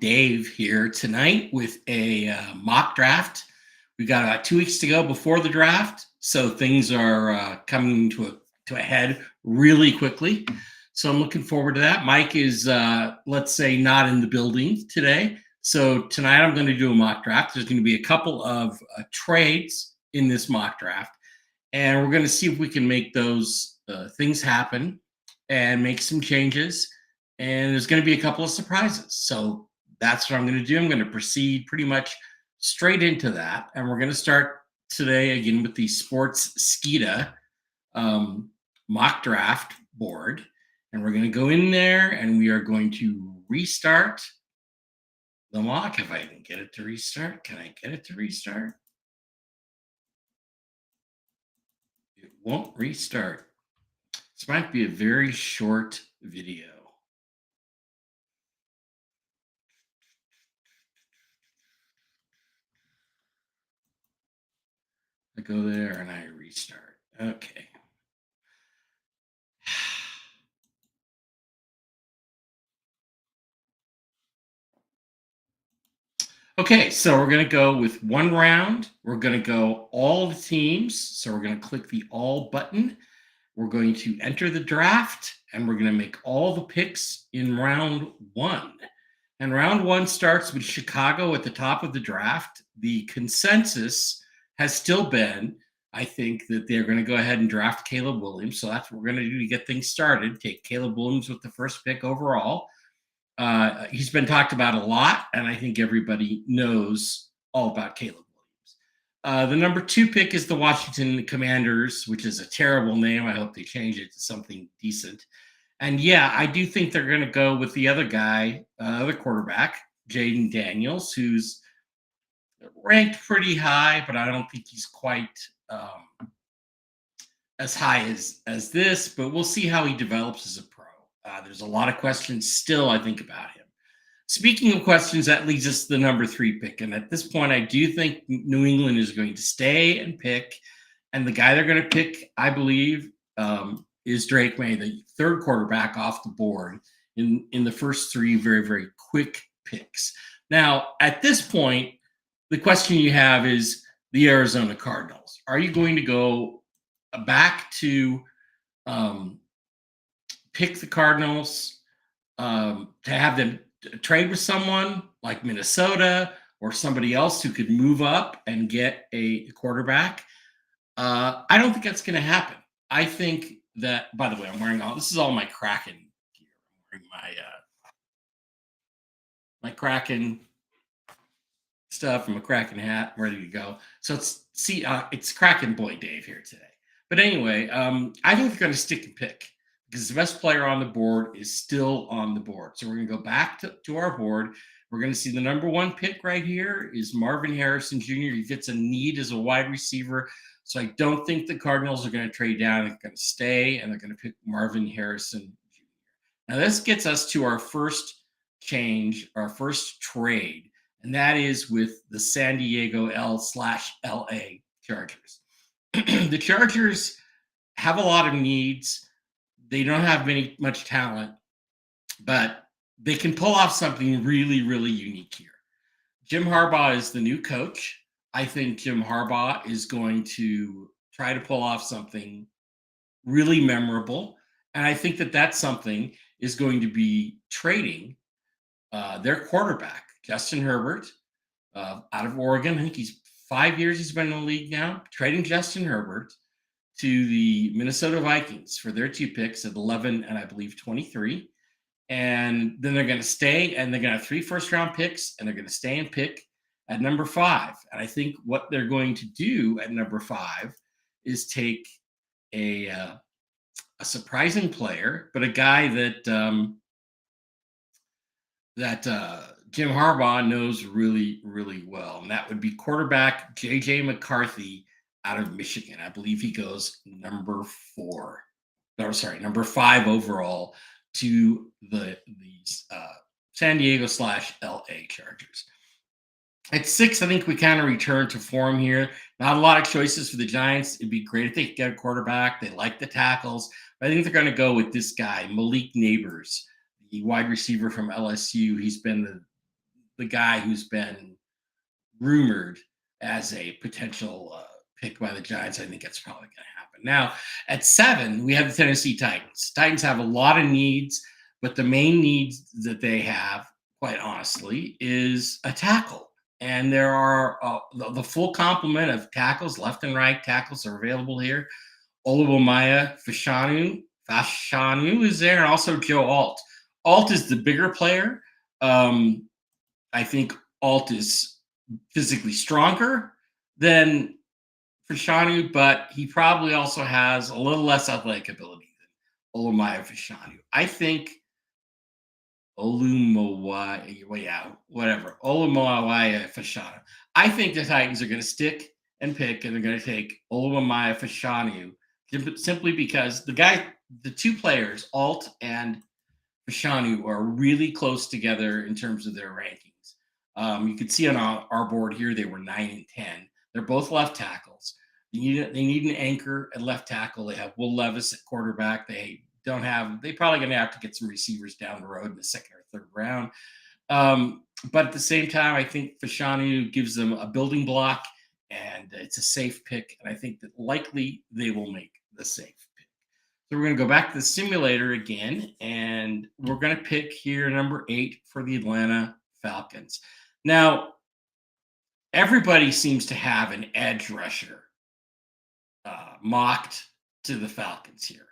Dave here tonight with a mock draft. We got about 2 weeks to go before the draft, so things are coming to a head really quickly. So I'm looking forward to that. Mike is, let's say, not in the building today. So tonight I'm going to do a mock draft. There's going to be a couple of trades in this mock draft, and we're going to see if we can make those things happen and make some changes. And there's going to be a couple of surprises. So that's what I'm going to do. I'm going to proceed pretty much straight into that. And we're going to start today again with the Sports Skita mock draft board. And we're going to go in there and we are going to restart the mock. If I can get it to restart, can I get it to restart? It won't restart. This might be a very short video. I go there and I restart. Okay. Okay, so we're going to go with one round. We're going to go all the teams. So we're going to click the all button. We're going to enter the draft and we're going to make all the picks in round one. And round one starts with Chicago at the top of the draft. The consensus has still been, I think, that they're going to go ahead and draft Caleb Williams. So that's what we're going to do to get things started. Take Caleb Williams with the first pick overall. He's been talked about a lot, and I think everybody knows all about Caleb Williams. The number 2 pick is the Washington Commanders, which is a terrible name. I hope they change it to something decent. And yeah, I do think they're going to go with the other guy, other quarterback, Jaden Daniels, who's ranked pretty high, but I don't think he's quite as high as this. But we'll see how he develops as a pro. There's a lot of questions still, I think, about him. Speaking of questions, that leads us to the number 3 pick. And at this point, I do think New England is going to stay and pick. And the guy they're going to pick, I believe, is Drake May, the third quarterback off the board in the first 3 very, very quick picks. Now, at this point, the question you have is the Arizona Cardinals. Are you going to go back to pick the Cardinals to have them trade with someone like Minnesota or somebody else who could move up and get a quarterback? I don't think that's going to happen. I think that, by the way, I'm wearing this is all my Kraken gear. I'm wearing my Kraken stuff and my Kraken hat. I'm ready to go. So it's Kraken Boy Dave here today. But anyway, I think they're going to stick and pick, because the best player on the board is still on the board. So we're going to go back to our board. We're going to see the number 1 pick right here is Marvin Harrison Jr. He fits a need as a wide receiver. So I don't think the Cardinals are going to trade down. They're going to stay, and they're going to pick Marvin Harrison Jr. Now, this gets us to our first change, our first trade, and that is with the San Diego L/LA Chargers. The Chargers have a lot of needs. They don't have much talent, but they can pull off something really, really unique here. Jim Harbaugh is the new coach. I think Jim Harbaugh is going to try to pull off something really memorable. And I think that something is going to be trading their quarterback, Justin Herbert, out of Oregon. I think he's 5 years he's been in the league now, trading Justin Herbert to the Minnesota Vikings for their 2 picks at 11 and I believe 23. And then they're going to stay, and they're going to have 3 first-round picks, and they're going to stay and pick at number 5. And I think what they're going to do at number 5 is take a surprising player, but a guy that Jim Harbaugh knows really, really well. And that would be quarterback J.J. McCarthy out of Michigan. I believe he goes number 5 overall to the San Diego /LA Chargers. At 6, I think we kind of return to form here. Not a lot of choices for the Giants. It'd be great if they could get a quarterback. They like the tackles. But I think they're going to go with this guy, Malik Neighbors, the wide receiver from LSU. He's been the guy who's been rumored as a potential pick by the Giants. I think that's probably going to happen. Now, at 7, we have the Tennessee Titans. Titans have a lot of needs, but the main needs that they have, quite honestly, is a tackle. And there are the full complement of tackles, left and right tackles are available here. Olubunmi Fashanu is there, and also Joe Alt. Alt is the bigger player. I think Alt is physically stronger than Fashanu, but he probably also has a little less athletic ability than Olubunmi Fashanu. I think Olubunmi Fashanu. I think the Titans are going to stick and pick, and they're going to take Olubunmi Fashanu simply because the two players, Alt and Fashanu, are really close together in terms of their rankings. You can see on our board here, they were 9 and 10. They're both left tackles. They need an anchor at left tackle. They have Will Levis at quarterback. They're probably going to have to get some receivers down the road in the second or third round. But at the same time, I think Fashanu gives them a building block, and it's a safe pick. And I think that likely they will make the safe pick. So we're going to go back to the simulator again, and we're going to pick here number 8 for the Atlanta Falcons. Now, everybody seems to have an edge rusher mocked to the Falcons here.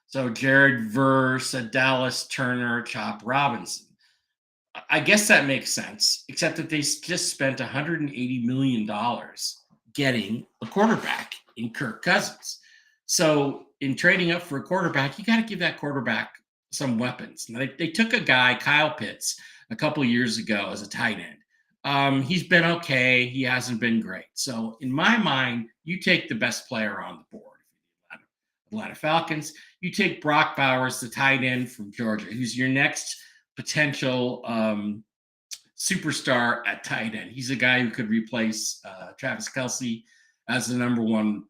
So Jared Verse, Dallas Turner, Chop Robinson. I guess that makes sense, except that they just spent $180 million getting a quarterback in Kirk Cousins. So in trading up for a quarterback, you got to give that quarterback some weapons. Now, they took a guy, Kyle Pitts, a couple of years ago as a tight end. He's been okay. He hasn't been great. So in my mind, you take the best player on the board. Atlanta Falcons. You take Brock Bowers, the tight end from Georgia, who's your next potential superstar at tight end. He's a guy who could replace Travis Kelce as the number 1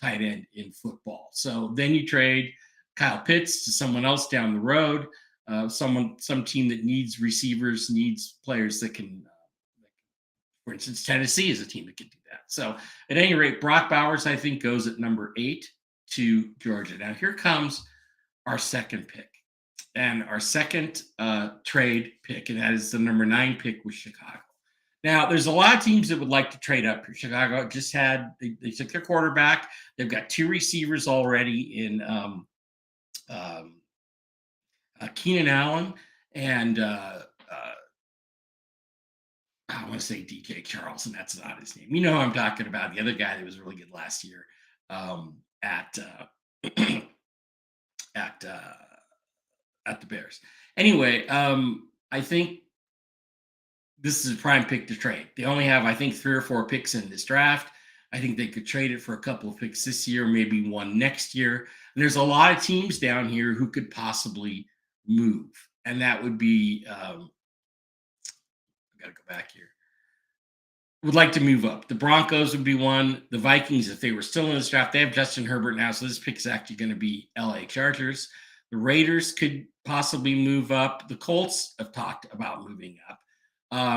tight end in football. So then you trade Kyle Pitts to someone else down the road, some team that needs receivers, needs players that can. For instance, Tennessee is a team that can do that. So at any rate, Brock Bowers, I think, goes at number 8 to Georgia. Now, here comes our second pick. And our second trade pick, and that is the number 9 pick with Chicago. Now, there's a lot of teams that would like to trade up here. Chicago just they took their quarterback. They've got 2 receivers already in Keenan Allen and I want to say DJ Charles, and that's not his name. You know who I'm talking about, the other guy that was really good last year at the Bears. Anyway, I think this is a prime pick to trade. They only have, I think, 3 or 4 picks in this draft. I think they could trade it for a couple of picks this year, maybe one next year. And there's a lot of teams down here who could possibly move. And that would be, I got to go back here. Would like to move up. The Broncos would be one. The Vikings, if they were still in this draft, they have Justin Herbert now. So this pick is actually going to be LA Chargers. The Raiders could possibly move up. The Colts have talked about moving up.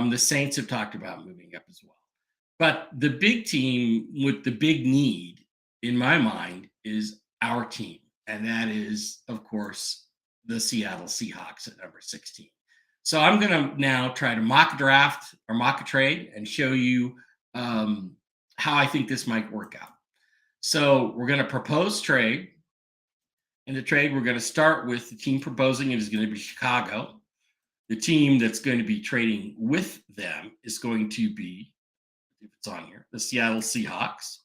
The Saints have talked about moving up as well. But the big team with the big need, in my mind, is our team. And that is, of course, the Seattle Seahawks at number 16. So I'm going to now try to mock a draft or mock a trade and show you how I think this might work out. So we're going to propose trade. In the trade, we're going to start with the team proposing it is going to be Chicago. The team that's going to be trading with them is going to be, if it's on here, the Seattle Seahawks.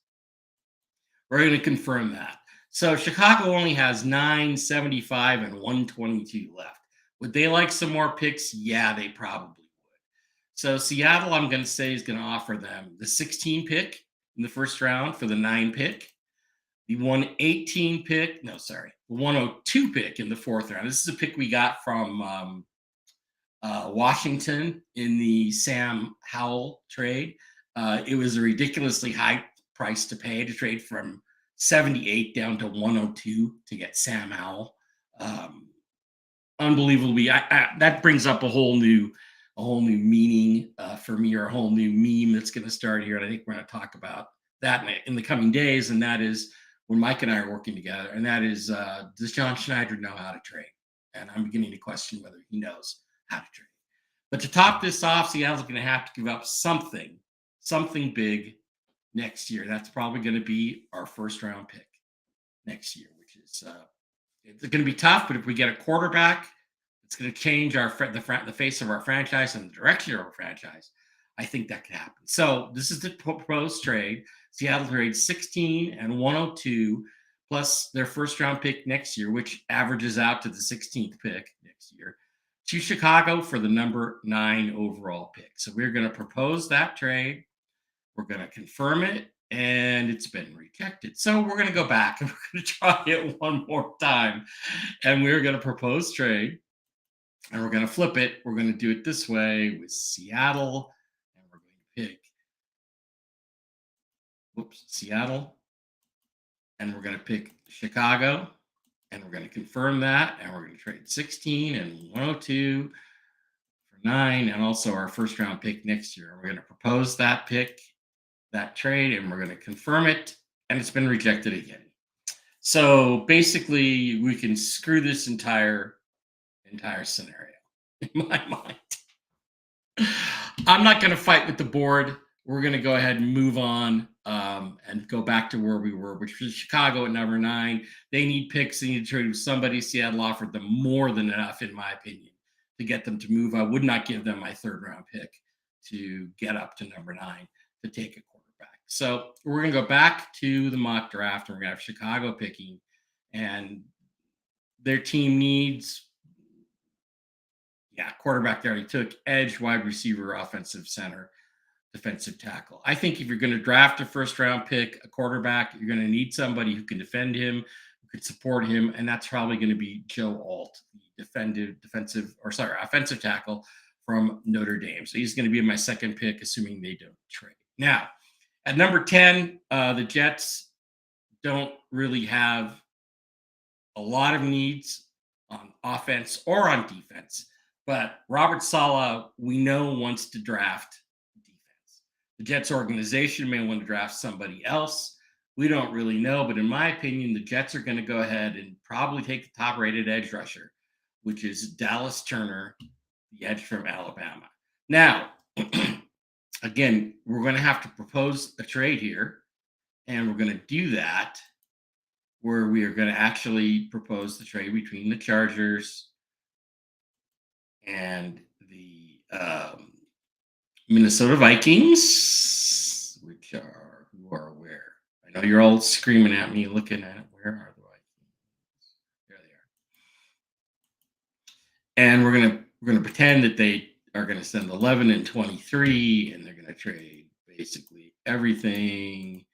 We're going to confirm that. So Chicago only has 975 and 122 left. Would they like some more picks? Yeah, they probably would. So Seattle, I'm going to say, is going to offer them the 16 pick in the first round for the 9 pick, the 118 pick, the 102 pick in the 4th round. This is a pick we got from Washington in the Sam Howell trade. It was a ridiculously high price to pay to trade from 78 down to 102 to get Sam Howell. Unbelievably, that brings up a whole new meaning for me are a whole new meme that's going to start here. And I think we're going to talk about that in the coming days. And that is when Mike and I are working together. And that is, does John Schneider know how to trade? And I'm beginning to question whether he knows how to trade. But to top this off, Seattle's going to have to give up something big next year. That's probably going to be our first round pick next year, which is it's going to be tough. But if we get a quarterback, it's going to change the face of our franchise and the direction of our franchise. I think that could happen. So this is the proposed trade. Seattle trades 16 and 102 plus their first round pick next year, which averages out to the 16th pick next year, to Chicago for the number 9 overall pick. So we're going to propose that trade. We're going to confirm it, and it's been rejected. So we're going to go back and we're going to try it one more time. And we're going to propose trade, and we're going to flip it. We're going to do it this way with Seattle, and we're going to pick Seattle, and we're going to pick Chicago, and we're going to confirm that, and we're going to trade 16 and 102 for 9, and also our first round pick next year. We're going to propose that pick, that trade, and we're going to confirm it, and it's been rejected again. So basically, we can screw this entire scenario in my mind. I'm not going to fight with the board. We're going to go ahead and move on and go back to where we were, which was Chicago at number 9. They need picks. They need to trade with somebody. Seattle offered them more than enough, in my opinion, to get them to move. I would not give them my 3rd round pick to get up to number 9 to take a quarterback. So we're going to go back to the mock draft, and we're going to have Chicago picking, and their team needs quarterback they already took, edge, wide receiver, offensive center, defensive tackle. I think if you're going to draft a first round pick, a quarterback, you're going to need somebody who can defend him, who can support him, and that's probably going to be Joe Alt, the offensive tackle from Notre Dame. So he's going to be my 2nd pick, assuming they don't trade. Now, at number 10, the Jets don't really have a lot of needs on offense or on defense, but Robert Saleh, we know, wants to draft defense. The Jets organization may want to draft somebody else. We don't really know, but in my opinion, the Jets are going to go ahead and probably take the top-rated edge rusher, which is Dallas Turner, the edge from Alabama. Now, again, we're going to have to propose a trade here, and we're going to do that where we are going to actually propose the trade between the Chargers and the Minnesota Vikings, who are where? I know you're all screaming at me, looking at it. Where are the Vikings? There they are. And we're gonna pretend that they are gonna send 11 and 23, and they're gonna trade basically everything.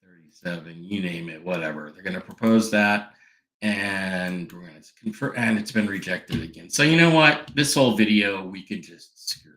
37, you name it, whatever. They're gonna propose that. And we're going to confirm, and it's been rejected again. So you know what? This whole video, we can just screw